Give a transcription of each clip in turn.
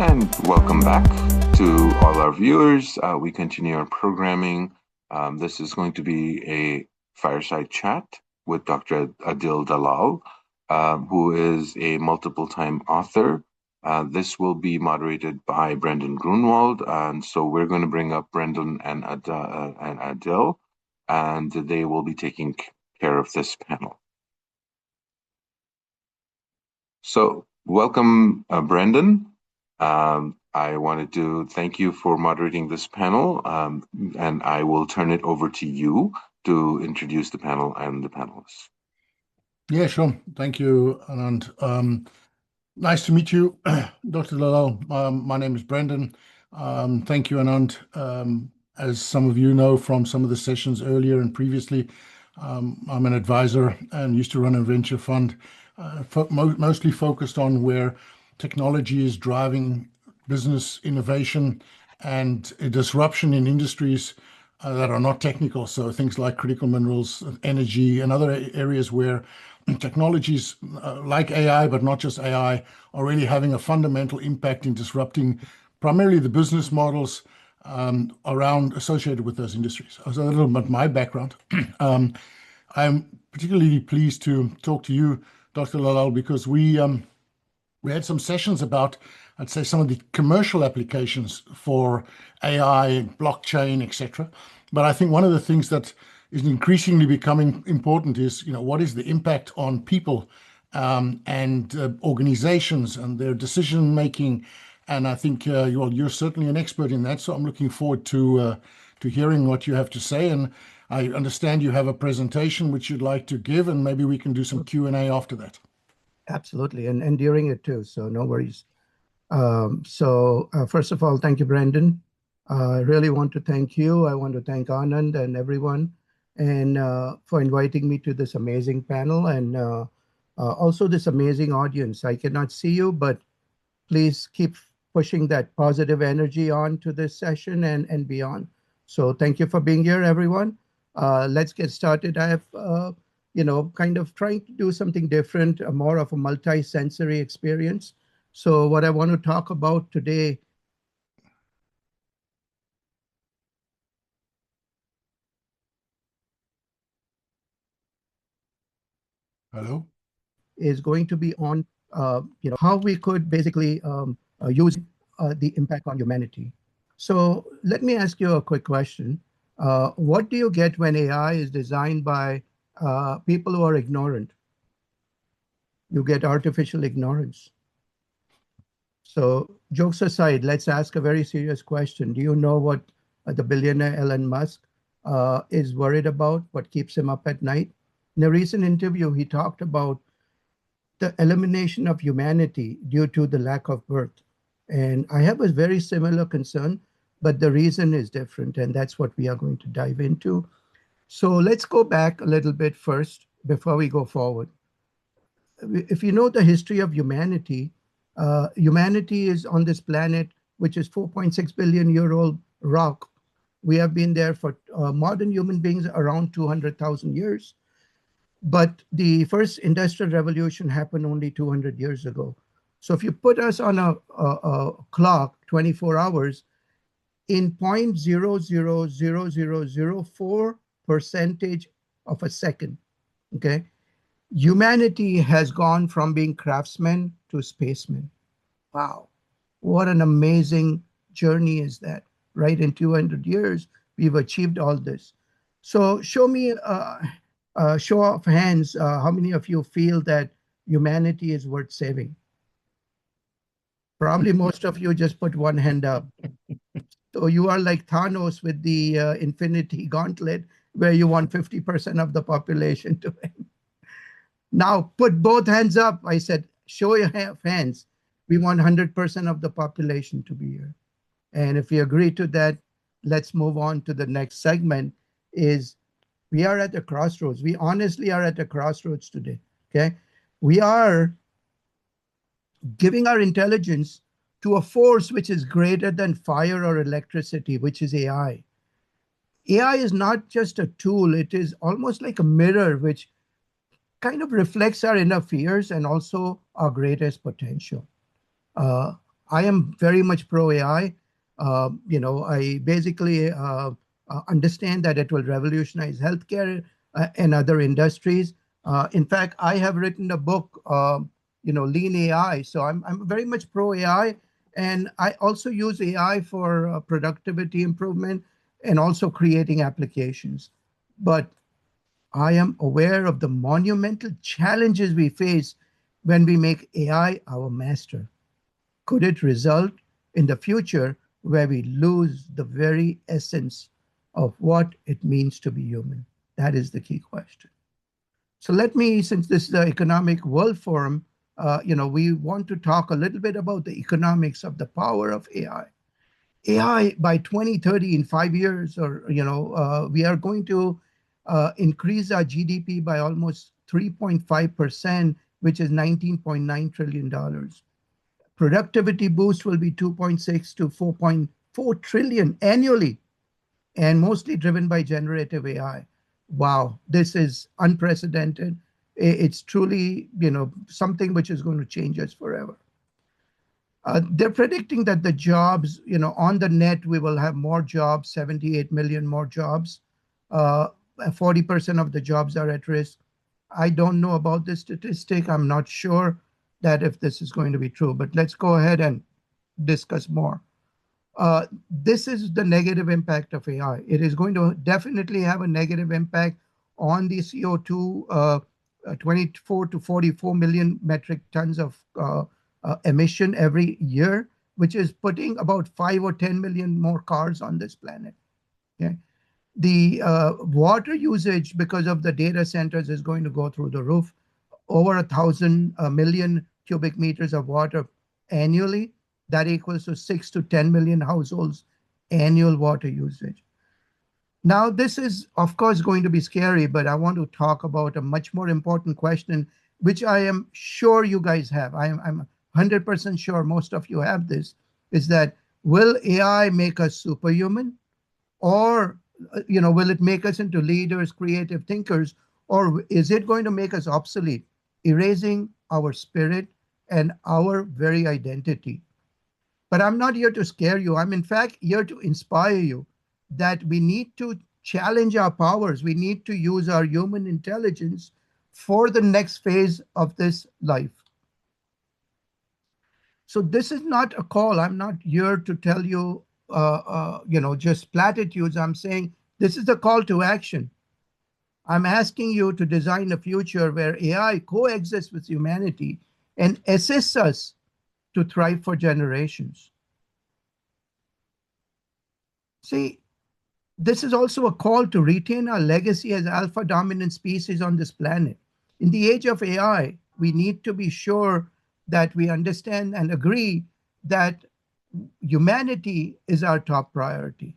And welcome back to all our viewers. We continue our programming. This is going to be a fireside chat with Dr. Adil Dalal, who is a multiple time author. This will be moderated by Brendan Grunwald. And so we're going to bring up Brendan and Adil, and they will be taking care of this panel. So, welcome, Brendan. I wanted to thank you for moderating this panel, and I will turn it over to you to introduce the panel and the panelists. Yeah, sure. Thank you, Anand. Nice to meet you, Dr. Dalal. My name is Brendan. Thank you, Anand. As some of you know from some of the sessions earlier and previously, I'm an advisor and used to run a venture fund, mostly focused on where technology is driving business innovation and a disruption in industries that are not technical. So things like critical minerals, energy, and other areas where technologies like AI, but not just AI, are really having a fundamental impact in disrupting primarily the business models around associated with those industries. So a little bit my background. I'm particularly pleased to talk to you, Dr. Dalal, because we had some sessions about, I'd say, some of the commercial applications for AI, blockchain, etc. But I think one of the things that is increasingly becoming important is, what is the impact on people and organizations and their decision making? And I think you're certainly an expert in that. So I'm looking forward to hearing what you have to say. And I understand you have a presentation which you'd like to give, and maybe we can do some Q&A after that. Absolutely, and during it too, so no worries. First of all, thank you, Brandon. I really want to thank you. I want to thank Anand and everyone and for inviting me to this amazing panel and also this amazing audience. I cannot see you, but please keep pushing that positive energy on to this session and beyond. So thank you for being here, everyone. Let's get started. I have kind of trying to do something different, more of a multi-sensory experience. So what I want to talk about today is going to be on how we could basically use the impact on humanity. So let me ask you a quick question. What do you get when AI is designed by people who are ignorant? You get artificial ignorance. So jokes aside, let's ask a very serious question. Do you know what the billionaire Elon Musk is worried about? What keeps him up at night? In a recent interview, he talked about the elimination of humanity due to the lack of birth. And I have a very similar concern, but the reason is different. And that's what we are going to dive into. So let's go back a little bit first before we go forward. If you know the history of humanity, humanity is on this planet, which is 4.6 billion year old rock. We have been there for modern human beings around 200,000 years. But the first industrial revolution happened only 200 years ago. So if you put us on a clock, 24 hours, in 0.000004% of a second, okay, humanity has gone from being craftsmen to spacemen. Wow, what an amazing journey is that, right? In 200 years, we've achieved all this. So show me show of hands, how many of you feel that humanity is worth saving? Probably most of you just put one hand up. So you are like Thanos with the Infinity Gauntlet, where you want 50% of the population to win. Now put both hands up. I said, show your hands. We want 100% of the population to be here. And if you agree to that, let's move on to the next segment. Is we are at the crossroads. We honestly are at the crossroads today, okay? We are giving our intelligence to a force which is greater than fire or electricity, which is AI. AI is not just a tool. It is almost like a mirror, which kind of reflects our inner fears and also our greatest potential. I am very much pro AI. I basically understand that it will revolutionize healthcare and other industries. In fact, I have written a book, Lean AI. So I'm very much pro AI. And I also use AI for productivity improvement and also creating applications. But I am aware of the monumental challenges we face when we make AI our master. Could it result in the future where we lose the very essence of what it means to be human? That is the key question. So let me, since this is the Economic World Forum, we want to talk a little bit about the economics of the power of AI. AI by 2030, in 5 years, we are going to increase our GDP by almost 3.5%, which is $19.9 trillion. Productivity boost will be 2.6 to 4.4 trillion annually, and mostly driven by generative AI. Wow, this is unprecedented. It's truly, something which is going to change us forever. They're predicting that the jobs, on the net, we will have more jobs, 78 million more jobs. 40% of the jobs are at risk. I don't know about this statistic. I'm not sure that if this is going to be true, but let's go ahead and discuss more. This is the negative impact of AI. It is going to definitely have a negative impact on the CO2, 24 to 44 million metric tons of emission every year, which is putting about 5 or 10 million more cars on this planet. Okay. The water usage because of the data centers is going to go through the roof. Over 1,000 million cubic meters of water annually. That equals to 6 to 10 million households annual water usage. Now, this is, of course, going to be scary, but I want to talk about a much more important question, which I am sure you guys have. I'm 100% sure most of you have this, is that will AI make us superhuman? Or, will it make us into leaders, creative thinkers? Or is it going to make us obsolete, erasing our spirit and our very identity? But I'm not here to scare you. I'm, in fact, here to inspire you that we need to challenge our powers. We need to use our human intelligence for the next phase of this life. So this is not a call. I'm not here to tell you, just platitudes. I'm saying this is a call to action. I'm asking you to design a future where AI coexists with humanity and assists us to thrive for generations. See, this is also a call to retain our legacy as alpha dominant species on this planet. In the age of AI, we need to be sure that we understand and agree that humanity is our top priority.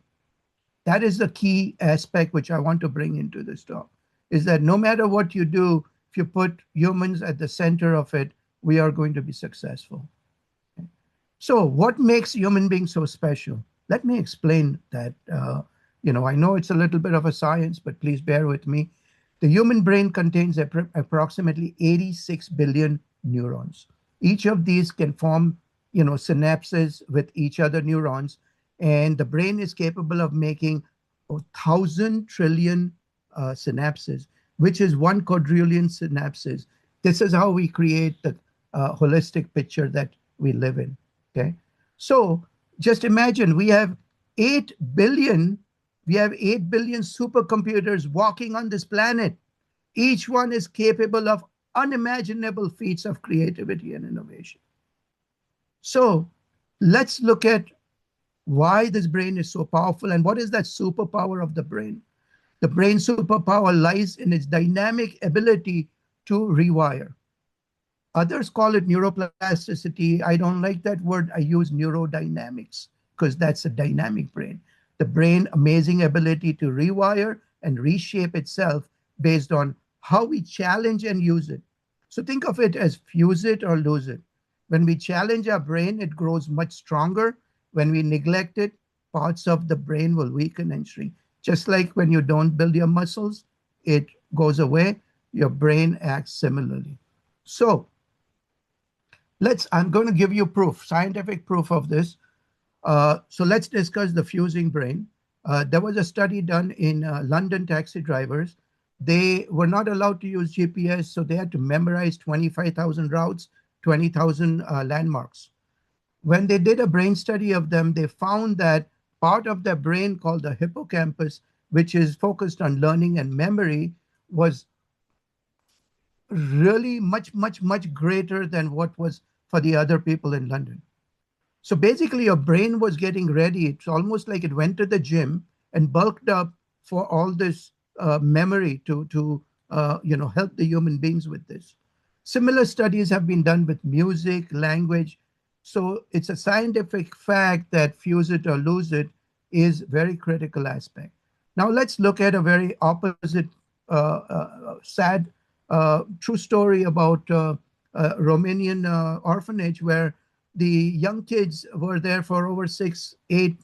That is the key aspect which I want to bring into this talk, is that no matter what you do, if you put humans at the center of it, we are going to be successful. Okay. So what makes human beings so special? Let me explain that. I know it's a little bit of a science, but please bear with me. The human brain contains approximately 86 billion neurons. Each of these can form, synapses with each other neurons, and the brain is capable of making 1,000 trillion synapses, which is 1 quadrillion synapses. This is how we create the holistic picture that we live in. Okay, so just imagine we have 8 billion supercomputers walking on this planet. Each one is capable of unimaginable feats of creativity and innovation. So let's look at why this brain is so powerful and what is that superpower of the brain. The brain superpower lies in its dynamic ability to rewire. Others call it neuroplasticity. I don't like that word. I use neurodynamics because that's a dynamic brain. The brain amazing ability to rewire and reshape itself based on how we challenge and use it. So think of it as fuse it or lose it. When we challenge our brain, it grows much stronger. When we neglect it, parts of the brain will weaken and shrink. Just like when you don't build your muscles, it goes away. Your brain acts similarly. So I'm going to give you proof, scientific proof of this. So let's discuss the fusing brain. There was a study done in London taxi drivers. They were not allowed to use GPS, so they had to memorize 25,000 routes, 20,000 landmarks. When they did a brain study of them, they found that part of their brain called the hippocampus, which is focused on learning and memory, was really much, much, much greater than what was for the other people in London. So basically, your brain was getting ready. It's almost like it went to the gym and bulked up for all this memory to help the human beings with this. Similar studies have been done with music, language. So it's a scientific fact that fuse it or lose it is very critical aspect. Now let's look at a very opposite, sad, true story about Romanian orphanage where the young kids were there for over 6, 8,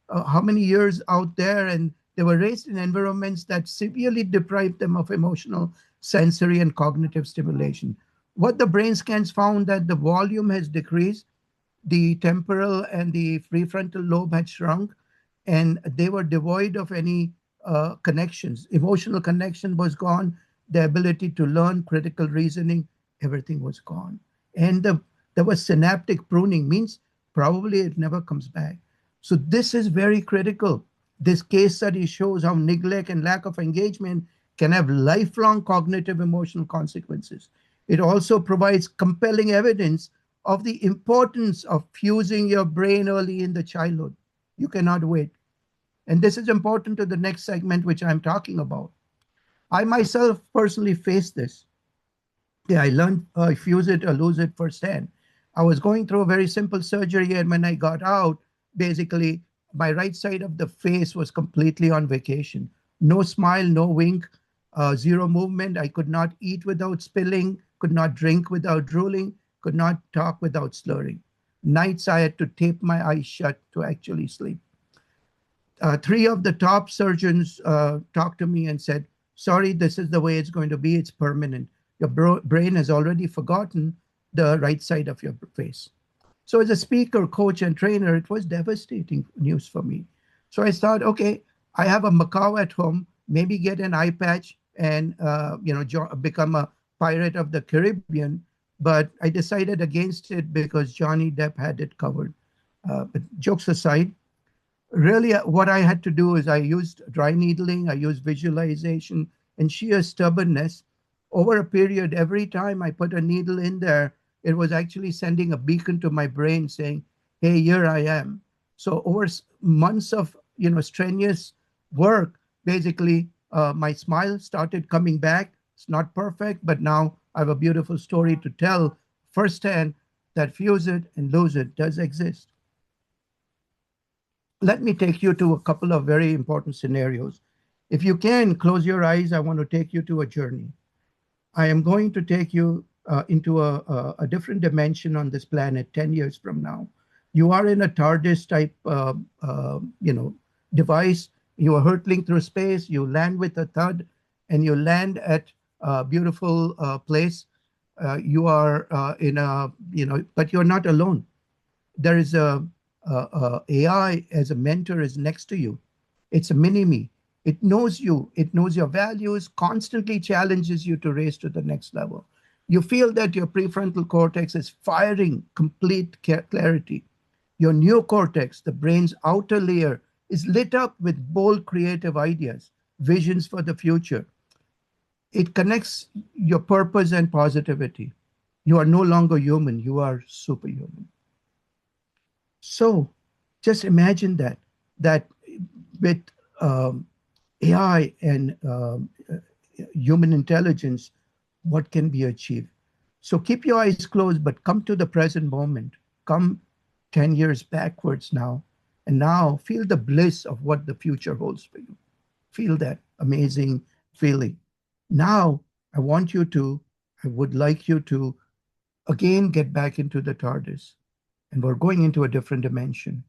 how many years out there, and they were raised in environments that severely deprived them of emotional, sensory, and cognitive stimulation. What the brain scans found that the volume has decreased, the temporal and the prefrontal lobe had shrunk, and they were devoid of any connections. Emotional connection was gone, the ability to learn, critical reasoning, everything was gone. And there was synaptic pruning, means probably it never comes back. So this is very critical. This case study shows how neglect and lack of engagement can have lifelong cognitive emotional consequences. It also provides compelling evidence of the importance of fusing your brain early in the childhood. You cannot wait. And this is important to the next segment, which I'm talking about. I myself personally faced this. Yeah, I learned fuse it or lose it firsthand. I was going through a very simple surgery, and when I got out, basically my right side of the face was completely on vacation. No smile, no wink, zero movement. I could not eat without spilling, could not drink without drooling, could not talk without slurring. Nights I had to tape my eyes shut to actually sleep. Three of the top surgeons talked to me and said, sorry, this is the way it's going to be. It's permanent. Your brain has already forgotten the right side of your face. So as a speaker, coach, and trainer, it was devastating news for me. So I thought, okay, I have a Macau at home, maybe get an eye patch and become a pirate of the Caribbean. But I decided against it because Johnny Depp had it covered. But jokes aside, really what I had to do is I used dry needling, I used visualization and sheer stubbornness. Over a period, every time I put a needle in there, it was actually sending a beacon to my brain saying, hey, here I am. So over months of strenuous work, basically my smile started coming back. It's not perfect, but now I have a beautiful story to tell firsthand that fuse it and lose it does exist. Let me take you to a couple of very important scenarios. If you can close your eyes, I want to take you to a journey. I am going to take you into a different dimension on this planet 10 years from now. You are in a TARDIS type, device. You are hurtling through space. You land with a thud, and you land at a beautiful place. You are but you're not alone. There is a AI as a mentor is next to you. It's a mini me. It knows you. It knows your values, constantly challenges you to raise to the next level. You feel that your prefrontal cortex is firing complete clarity. Your neocortex, the brain's outer layer, is lit up with bold creative ideas, visions for the future. It connects your purpose and positivity. You are no longer human. You are superhuman. So just imagine that with AI and human intelligence, what can be achieved. So keep your eyes closed, but come to the present moment. Come 10 years backwards now, and now feel the bliss of what the future holds for you. Feel that amazing feeling. Now, I would like you to again get back into the TARDIS, and we're going into a different dimension.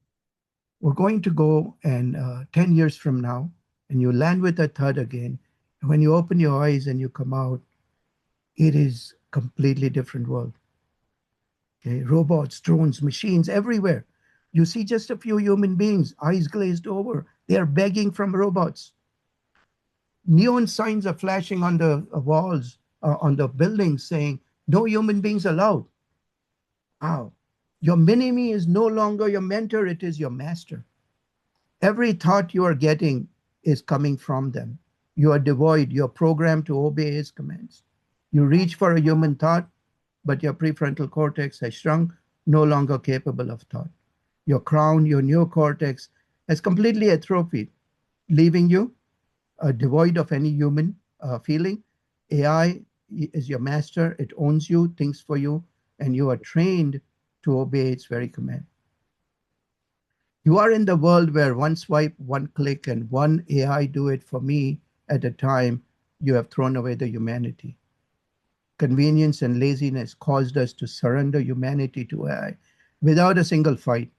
We're going to go and 10 years from now, and you land with a thud again. And when you open your eyes and you come out, it is completely different world. Okay, robots, drones, machines everywhere. You see just a few human beings, eyes glazed over. They are begging from robots. Neon signs are flashing on the walls, on the buildings saying, no human beings allowed. Wow. Your mini-me is no longer your mentor, it is your master. Every thought you are getting is coming from them. You are devoid, you're programmed to obey his commands. You reach for a human thought, but your prefrontal cortex has shrunk, no longer capable of thought. Your crown, your neocortex, has completely atrophied, leaving you devoid of any human feeling. AI is your master, it owns you, thinks for you, and you are trained to obey its very command. You are in the world where one swipe, one click, and one AI do it for me at a time. You have thrown away the humanity. Convenience and laziness caused us to surrender humanity to AI without a single fight.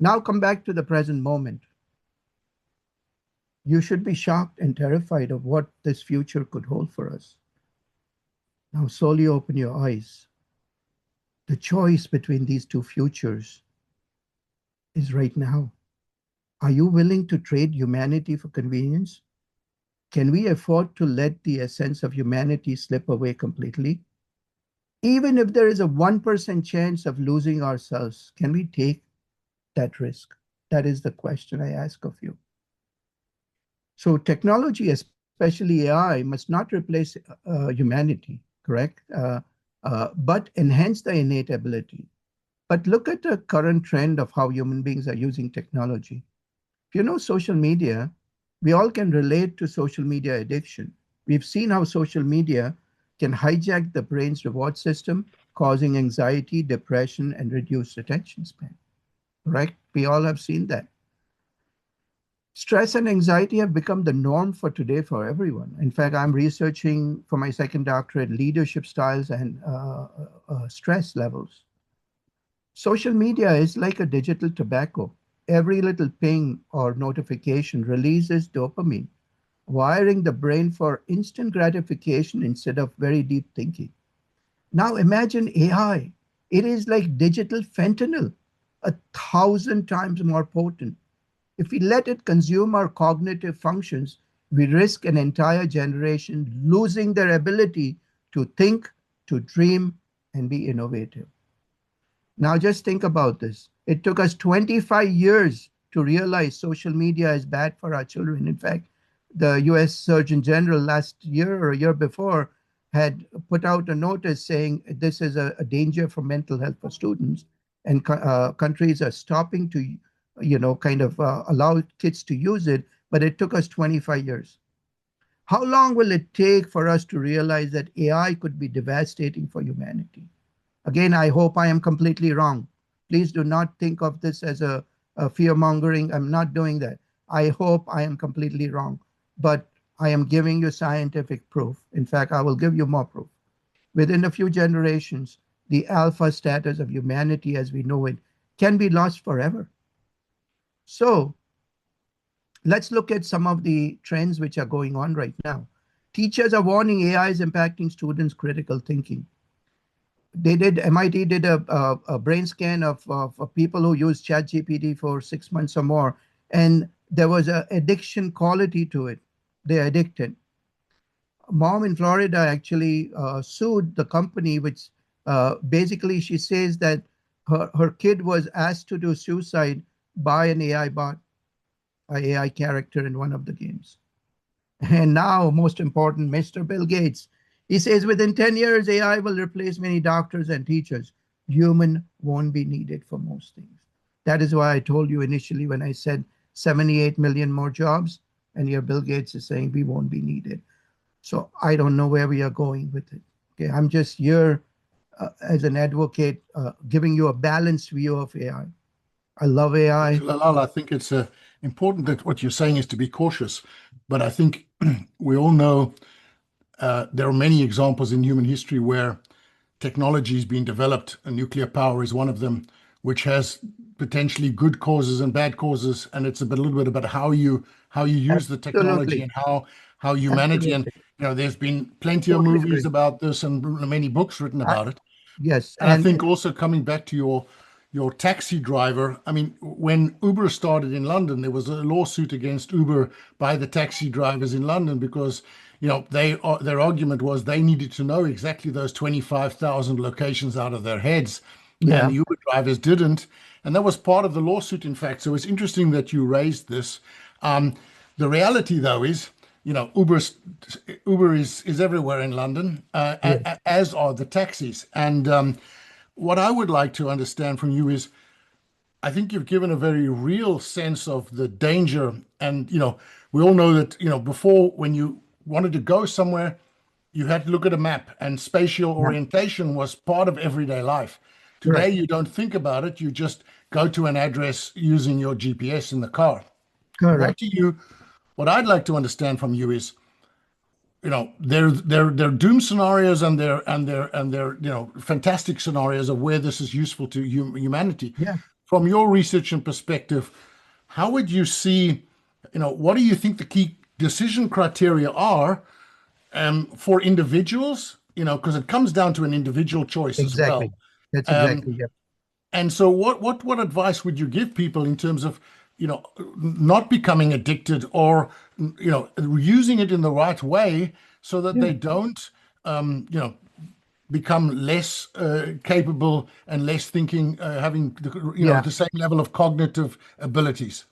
Now come back to the present moment. You should be shocked and terrified of what this future could hold for us. Now slowly open your eyes. The choice between these two futures is right now. Are you willing to trade humanity for convenience? Can we afford to let the essence of humanity slip away completely? Even if there is a 1% chance of losing ourselves, can we take that risk? That is the question I ask of you. So technology, especially AI, must not replace humanity, correct? But enhance the innate ability. But look at the current trend of how human beings are using technology. If you know social media, we all can relate to social media addiction. We've seen how social media can hijack the brain's reward system, causing anxiety, depression, and reduced attention span. Right? We all have seen that. Stress and anxiety have become the norm for today for everyone. In fact, I'm researching for my second doctorate leadership styles and stress levels. Social media is like a digital tobacco. Every little ping or notification releases dopamine, wiring the brain for instant gratification instead of very deep thinking. Now imagine AI. It is like digital fentanyl, 1,000 times more potent. If we let it consume our cognitive functions, we risk an entire generation losing their ability to think, to dream, and be innovative. Now just think about this. It took us 25 years to realize social media is bad for our children. In fact, the US Surgeon General last year or a year before had put out a notice saying this is a danger for mental health for students, and countries are stopping to, allow kids to use it, but it took us 25 years. How long will it take for us to realize that AI could be devastating for humanity? Again, I hope I am completely wrong. Please do not think of this as a fear-mongering. I'm not doing that. I hope I am completely wrong, but I am giving you scientific proof. In fact, I will give you more proof. Within a few generations, the alpha status of humanity as we know it can be lost forever. So let's look at some of the trends which are going on right now. Teachers are warning AI is impacting students' critical thinking. MIT did a brain scan of people who use ChatGPT for 6 months or more, and there was an addiction quality to it. They're addicted. Mom in Florida actually sued the company, which basically she says that her kid was asked to do suicide by an AI bot, an AI character in one of the games. And now, most important, Mr. Bill Gates, he says within 10 years, AI will replace many doctors and teachers. Human won't be needed for most things. That is why I told you initially when I said 78 million more jobs, and here Bill Gates is saying we won't be needed. So I don't know where we are going with it. Okay, I'm just here as an advocate, giving you a balanced view of AI. I love AI. Dr. Dalal, I think it's important that what you're saying is to be cautious, but I think we all know there are many examples in human history where technology is being developed, and nuclear power is one of them, which has potentially good causes and bad causes, and it's a little bit about how you use the technology and how humanity. Absolutely. And there's been plenty of Totally movies agree. about this and many books written I, about it. Yes, And I think also coming back to your taxi driver, I mean, when Uber started in London, there was a lawsuit against Uber by the taxi drivers in London because, their argument was they needed to know exactly those 25,000 locations out of their heads, and yeah, the Uber drivers didn't. And that was part of the lawsuit, in fact. So it's interesting that you raised this. Um, the reality, though, is, Uber is everywhere in London, yes, as are the taxis. And what I would like to understand from you is, I think you've given a very real sense of the danger. And, we all know that, before, when you wanted to go somewhere, you had to look at a map, and spatial yeah, orientation was part of everyday life. Today, correct, you don't think about it. You just go to an address using your GPS in the car. What correct. do you, what I'd like to understand from you is, there are doom scenarios, and there fantastic scenarios of where this is useful to humanity. Yeah, From your research and perspective, how would you see, what do you think the key decision criteria are, for individuals? Because it comes down to an individual choice as exactly. well. That's Um, exactly, yeah. and so what advice would you give people in terms of, not becoming addicted, or, using it in the right way so that Yeah. they don't, become less capable and less thinking, having Yeah. the same level of cognitive abilities?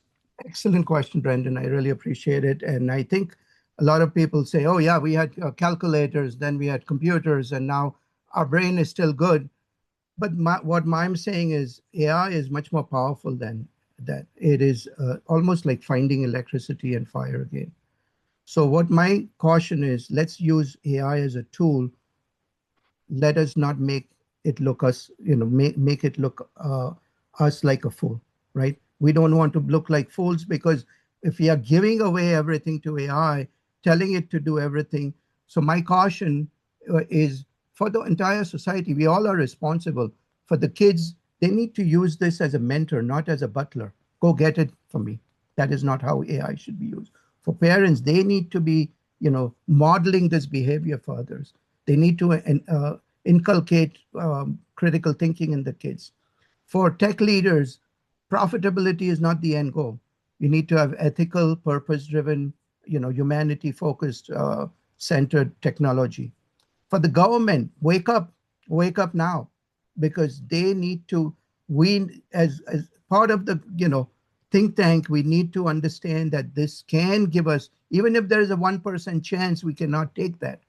Excellent question, Brendan. I really appreciate it. And I think a lot of people say, oh, yeah, we had calculators, then we had computers, and now our brain is still good. But what I'm saying is AI is much more powerful than that. It is almost like finding electricity and fire again. So what my caution is, let's use AI as a tool. Let us not make it look us, make it look us like a fool, right? We don't want to look like fools, because if we are giving away everything to AI, telling it to do everything. So my caution is for the entire society. We all are responsible. For the kids, they need to use this as a mentor, not as a butler. Go get it for me. That is not how AI should be used. For parents, they need to be, modeling this behavior for others. They need to inculcate critical thinking in the kids. For tech leaders, profitability is not the end goal. You need to have ethical, purpose-driven, humanity-focused, centered technology. For the government, wake up now, because they need to. We, as part of the think tank, we need to understand that this can give us, even if there is a 1% chance, we cannot take that.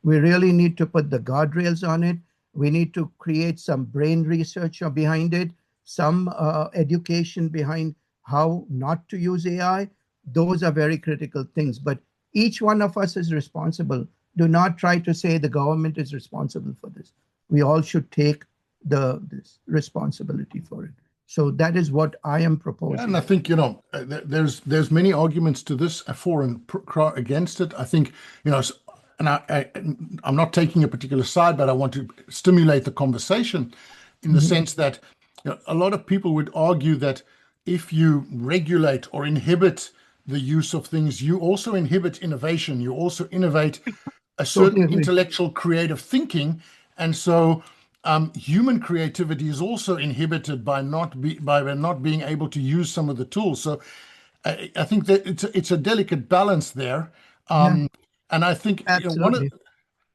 We really need to put the guardrails on it. We need to create some brain research behind it, some education behind how not to use AI. Those are very critical things. But each one of us is responsible. Do not try to say the government is responsible for this. We all should take this responsibility for it. So that is what I am Yeah, and I proposing. think, there's many arguments to this, for and against it. I think, and I'm not taking a particular side, but I want to stimulate the conversation in the Mhm. sense that, a lot of people would argue that if you regulate or inhibit the use of things, you also inhibit innovation. You also innovate a Totally certain agree. intellectual creative thinking. And so, human creativity is also inhibited by not being able to use some of the tools. So I think that it's a delicate balance there. Yeah, And I think, absolutely.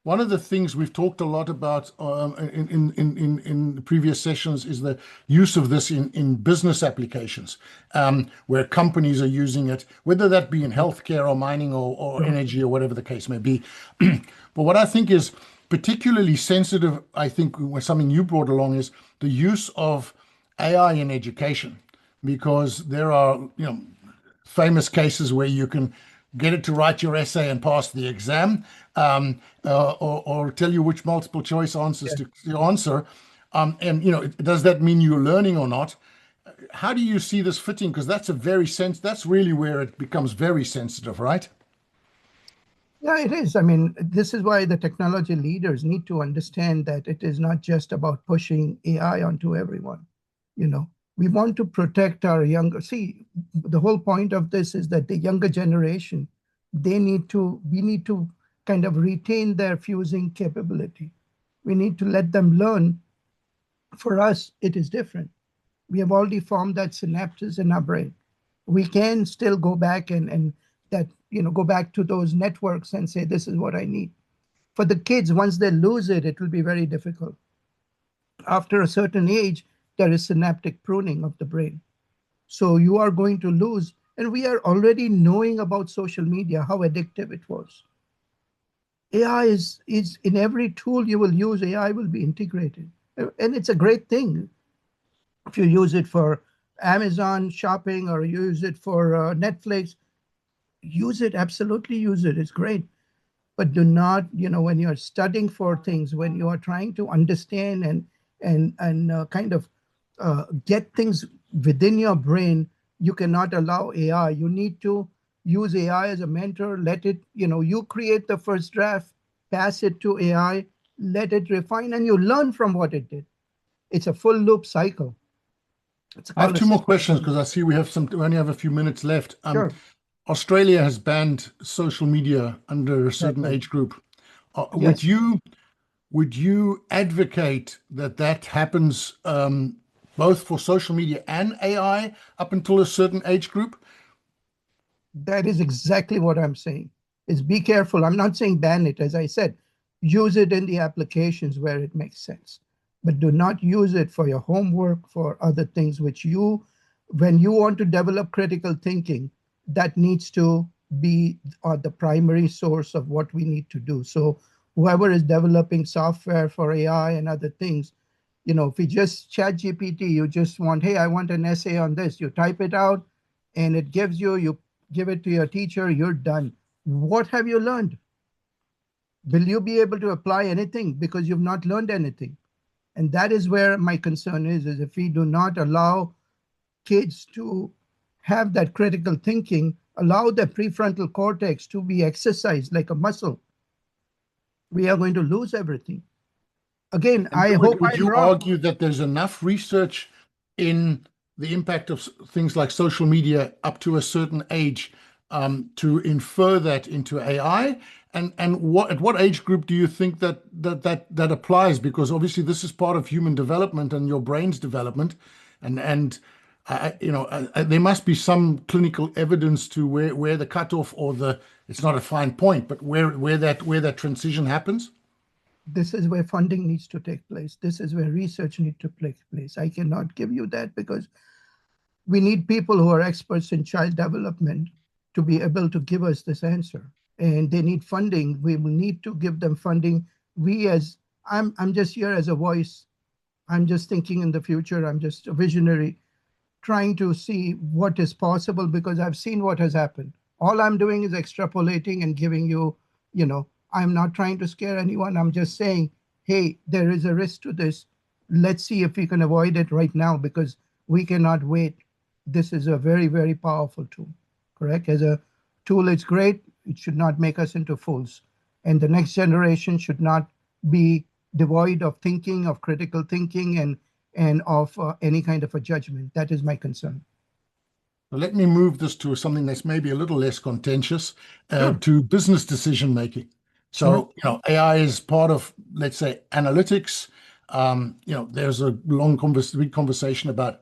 one of the things we've talked a lot about, in previous sessions, is the use of this in business applications, where companies are using it, whether that be in healthcare or mining, or So, energy, or whatever the case may be. But what I think is particularly sensitive, I think, something you brought along, is the use of AI in education, because there are, famous cases where you can get it to write your essay and pass the exam, or tell you which multiple choice answers yeah. to answer. And, does that mean you're learning or not? How do you see this fitting? Because that's really where it becomes very sensitive, right? Yeah, it is. I mean, this is why the technology leaders need to understand that it is not just about pushing AI onto everyone. You know, we want to protect our younger. See, the whole point of this is that the younger generation, we need to kind of retain their fusing capability. We need to let them learn For us, it is different. We have already formed that synapses in our brain. We can still go back and that, go back to those networks and say, this is what I need. For the kids, once they lose it, it will be very difficult. After a certain age, there is synaptic pruning of the brain. So you are going to lose. And we are already knowing about social media, how addictive it was. AI is in every tool you will use, AI will be integrated. And it's a great thing. If you use it for Amazon shopping or use it for Netflix, use it, absolutely use it. It's great. But do not, when you're studying for things, when you are trying to understand and kind of get things within your brain, you cannot allow AI. You need to use AI as a mentor. Let it, you create the first draft, pass it to AI, let it refine, and you learn from what it did. It's a full loop cycle. I have two more questions because I see we only have a few minutes left. Sure. Australia has banned social media under a certain age group. Yes. Would you advocate that happens both for social media and AI up until a certain age group? That is exactly what I'm saying. Is be careful. I'm not saying ban it. As I said, use it in the applications where it makes sense. But do not use it for your homework, for other things which when you want to develop critical thinking, that needs to be the primary source of what we need to do. So whoever is developing software for AI and other things, if you just chat GPT, you just want, hey, I want an essay on this. You type it out and it gives you give it to your teacher, you're done. What have you learned? Will you be able to apply anything because you've not learned anything? And that is where my concern is if we do not allow kids to have that critical thinking, allow the prefrontal cortex to be exercised like a muscle, we are going to lose everything. Again, I hope would you I'm wrong. argue that there's enough research in the impact of things like social media up to a certain age to infer that into AI? And at what age group do you think that applies? Because obviously this is part of human development and your brain's development, and there must be some clinical evidence to where the cutoff it's not a fine point, but where that transition happens. This is where funding needs to take place. This is where research needs to take place. I cannot give you that because we need people who are experts in child development to be able to give us this answer. And they need funding. We will need to give them funding. I'm just here as a voice. I'm just thinking in the future. I'm just a visionary trying to see what is possible because I've seen what has happened. All I'm doing is extrapolating and giving you, I'm not trying to scare anyone. I'm just saying, hey, there is a risk to this. Let's see if we can avoid it right now because we cannot wait. This is a very, very powerful tool, correct? As a tool, it's great. It should not make us into fools. And the next generation should not be devoid of thinking, of critical thinking, and of any kind of a judgment. That is my concern. Let me move this to something that's maybe a little less contentious, Sure. to business decision making. So, AI is part of, let's say, analytics. There's a big conversation about,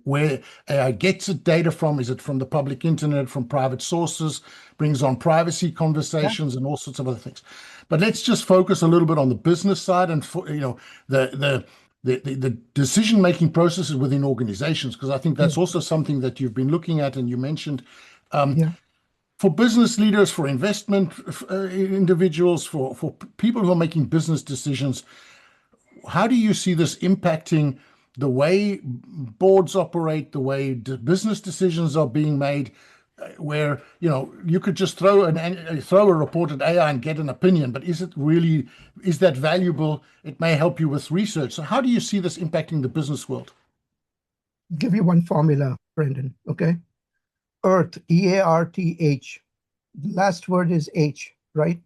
where AI gets its data from. Is it from the public internet, from private sources, brings on privacy conversations and all sorts of other things. But let's just focus a little bit on the business side and, the decision-making processes within organizations, because I think that's also something that you've been looking at and you mentioned. For business leaders, for investment individuals, for people who are making business decisions, how do you see this impacting the way boards operate, the way business decisions are being made, where you could just throw a report at AI and get an opinion, but is that valuable? It may help you with research. So how do you see this impacting the business world? Give you one formula, Brendan, okay? Earth, EARTH. The last word is H, right?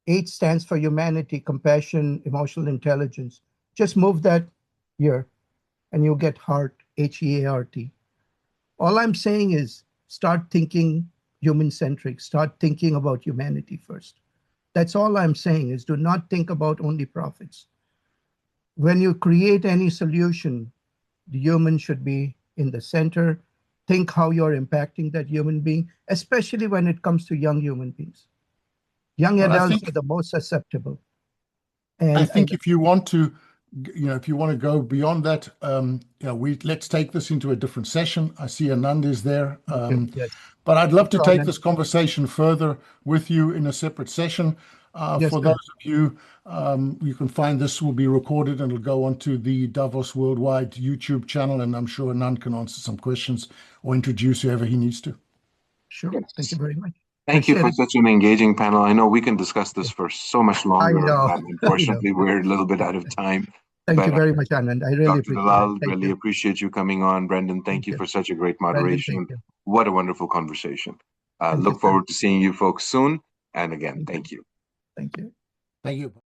H stands for humanity, compassion, emotional intelligence. Just move that here and you'll get heart, HEART. All I'm saying is start thinking human-centric. Start thinking about humanity first. That's all I'm saying is do not think about only profits. when you create any solution, the human should be in the center. Think how you're impacting that human being, especially when it comes to young human beings. Young Well, I adults think are the most susceptible. I think And if you want to, if you want to go beyond that, let's take this into a different session. I see Anand is there. yes, But I'd love to so, take this conversation further with you in a separate session. yes, For sir. those of you, you can find this will be recorded and it'll go onto the Davos Worldwide YouTube channel. And I'm sure Anand can answer some questions or introduce whoever he needs to. Sure. Yes. Thank you very much. Thank you for such an engaging panel. I know we can discuss this for so much I longer. know. Unfortunately, we're a little bit out of time. Thank you But very much, Anand. I really Dr. appreciate it. Dalal, Thank really you. appreciate you coming on. Brendan, thank you for such a great Brendan, moderation. thank you. What a wonderful conversation. Thank Look you, sir. forward to seeing you folks soon. And again, Thank you. thank you. Thank you. Thank you.